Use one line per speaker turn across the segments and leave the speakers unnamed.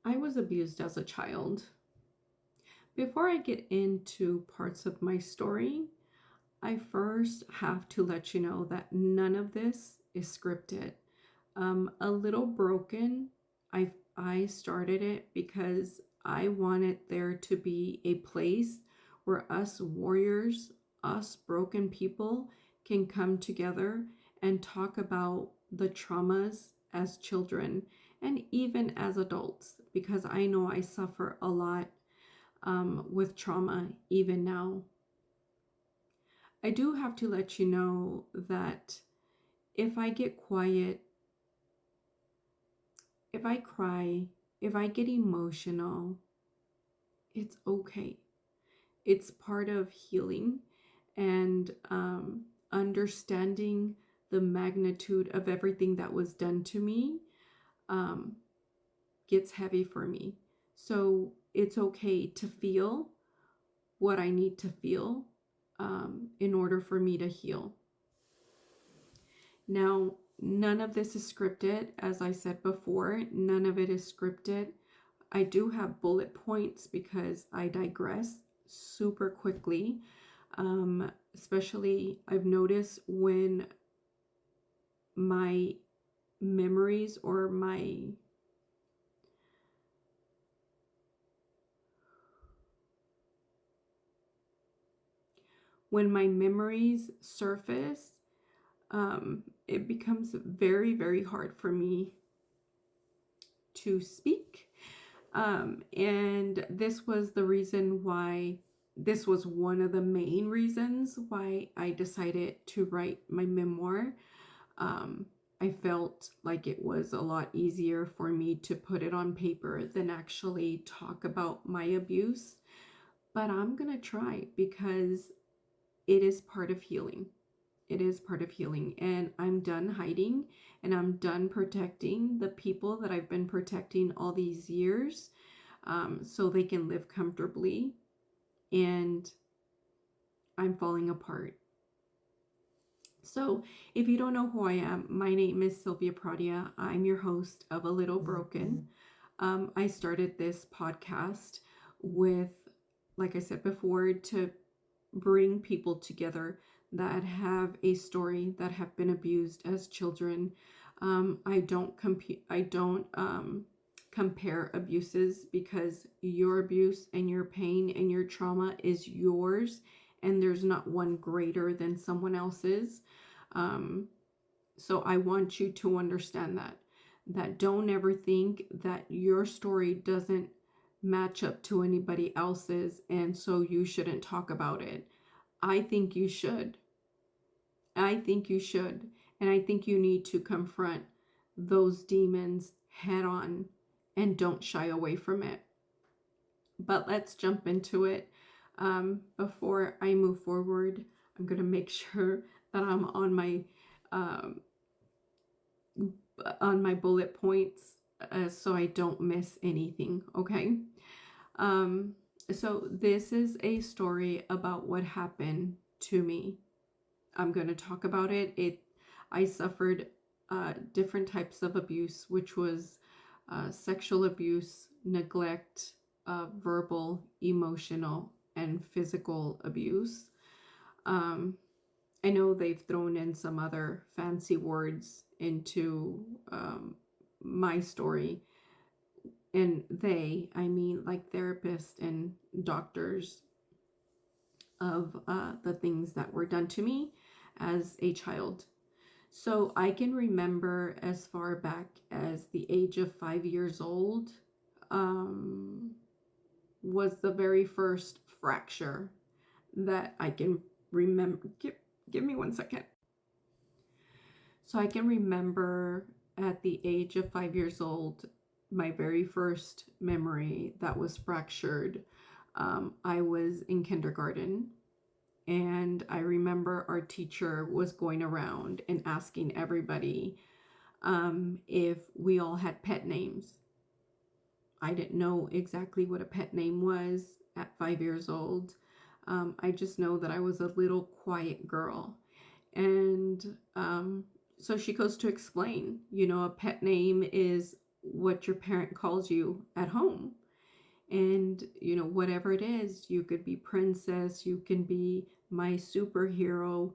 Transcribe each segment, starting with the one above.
I was abused as a child. Before I get into parts of my story, I first have to let you know that none of this is scripted. A little broken. I started it because I wanted there to be a place where us warriors, us broken people, can come together and talk about the traumas as children and even as adults, because I know I suffer a lot with trauma even now. I do have to let you know that if I get quiet, if I cry, if I get emotional, it's okay. It's part of healing and understanding the magnitude of everything that was done to me um, gets heavy for me. So it's okay to feel what I need to feel in order for me to heal. Now, none of this is scripted, as I said before, none of it is scripted. I do have bullet points because I digress super quickly. Especially, I've noticed when my memories or when my memories surface, it becomes very, very hard for me to speak. And this was the reason why, this was one of the main reasons why I decided to write my memoir. I felt like it was a lot easier for me to put it on paper than actually talk about my abuse. But I'm going to try because it is part of healing. It is part of healing, and I'm done hiding and I'm done protecting the people that I've been protecting all these years, so they can live comfortably, and I'm falling apart. So if you don't know who I am, my name is Sylvia Pradia. I'm your host of A Little Broken. I started this podcast with, like I said before, to bring people together that have a story, that have been abused as children. I don't compare abuses, because your abuse and your pain and your trauma is yours, and there's not one greater than someone else's. So I want you to understand that don't ever think that your story doesn't match up to anybody else's, and so you shouldn't talk about it. I think you should. I think you should. And I think you need to confront those demons head on and don't shy away from it. But let's jump into it. Before I move forward, I'm going to make sure that I'm um, on my bullet points, so I don't miss anything, okay? So this is a story about what happened to me. I'm going to talk about it. I suffered different types of abuse, which was sexual abuse, neglect, verbal, emotional, and physical abuse. I know they've thrown in some other fancy words into my story. And I mean like therapists and doctors, of the things that were done to me as a child. So I can remember as far back as the age of 5 years old, was the very first fracture that I can remember. Give me 1 second. So I can remember at the age of 5 years old, my very first memory that was fractured. I was in kindergarten, and I remember our teacher was going around and asking everybody if we all had pet names. I didn't know exactly what a pet name was at 5 years old. I just know that I was a little quiet girl. And so she goes to explain, a pet name is what your parent calls you at home. And, whatever it is, you could be princess, you can be my superhero.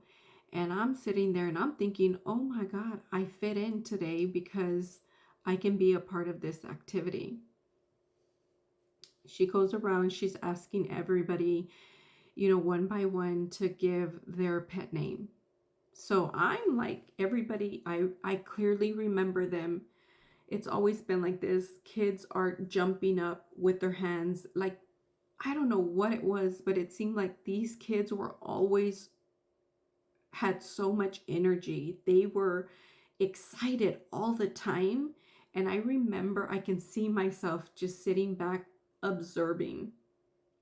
And I'm sitting there and I'm thinking, oh my God, I fit in today because I can be a part of this activity. She goes around, she's asking everybody, one by one to give their pet name. So I'm like, everybody, I clearly remember them. It's always been like this. Kids are jumping up with their hands. Like, I don't know what it was, but it seemed like these kids were always had so much energy. They were excited all the time. And I remember I can see myself just sitting back observing.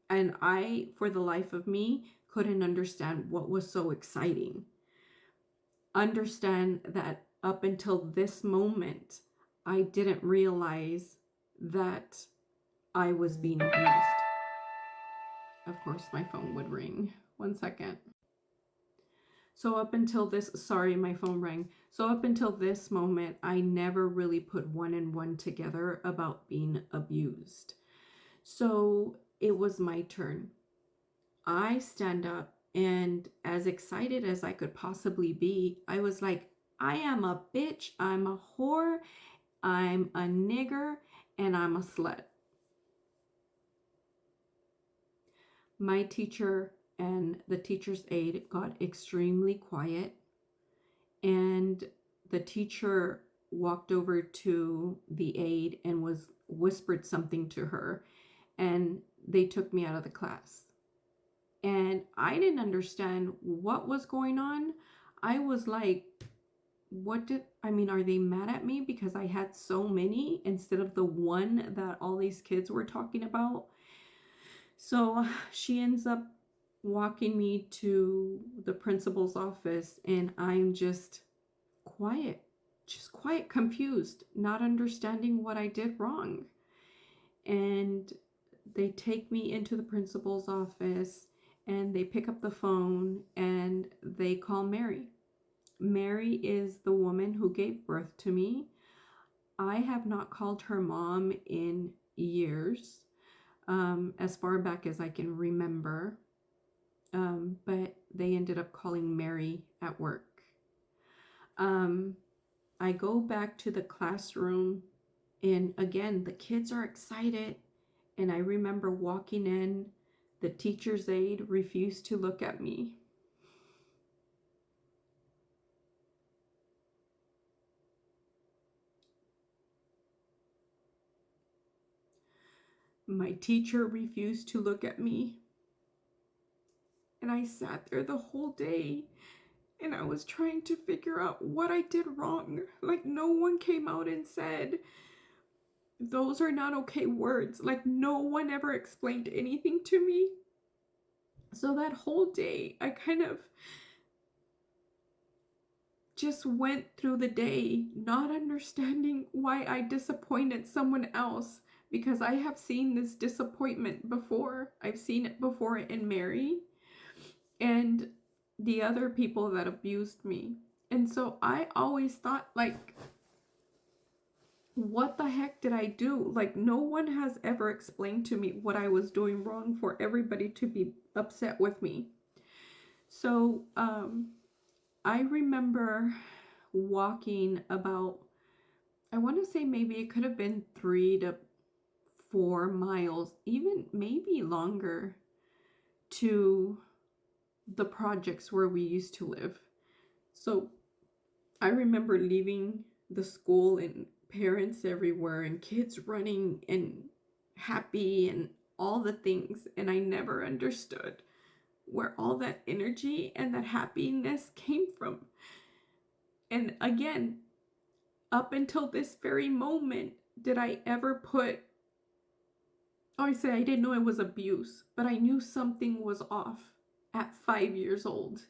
And I, for the life of me, couldn't understand what was so exciting. Understand that up until this moment, I didn't realize that I was being abused. Of course, my phone would ring. 1 second. So up until this, sorry, my phone rang. So up until this moment, I never really put one and one together about being abused. So it was my turn. I stand up, and as excited as I could possibly be, I was like, I am a bitch, I'm a whore, I'm a nigger, and I'm a slut. My teacher and the teacher's aide got extremely quiet, and the teacher walked over to the aide and whispered something to her, and they took me out of the class. And I didn't understand what was going on. I was like, are they mad at me because I had so many instead of the one that all these kids were talking about? So she ends up walking me to the principal's office, and I'm just quiet, confused, not understanding what I did wrong. And they take me into the principal's office, and they pick up the phone and they call Mary. Mary is the woman who gave birth to me. I have not called her mom in years, as far back as I can remember. But they ended up calling Mary at work. I go back to the classroom, and again, the kids are excited. And I remember walking in, the teacher's aide refused to look at me. My teacher refused to look at me. And I sat there the whole day, and I was trying to figure out what I did wrong. Like, no one came out and said, those are not okay words. Like, no one ever explained anything to me. So that whole day, I kind of just went through the day not understanding why I disappointed someone else, because I have seen this disappointment before. I've seen it before in Mary and the other people that abused me. And so I always thought, like, what the heck did I do? Like, no one has ever explained to me what I was doing wrong for everybody to be upset with me. So I remember walking about, I want to say maybe it could have been 3 to 4 miles, even maybe longer, to the projects where we used to live. So I remember leaving the school and parents everywhere and kids running and happy and all the things, and I never understood where all that energy and that happiness came from. And again, up until this very moment, did I ever put, I say I didn't know it was abuse, but I knew something was off at 5 years old,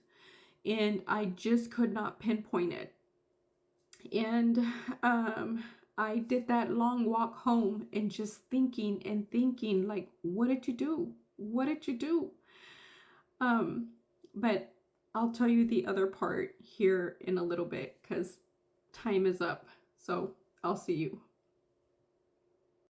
and I just could not pinpoint it. And I did that long walk home and just thinking, like, what did you do? What did you do? But I'll tell you the other part here in a little bit, because time is up. So I'll see you.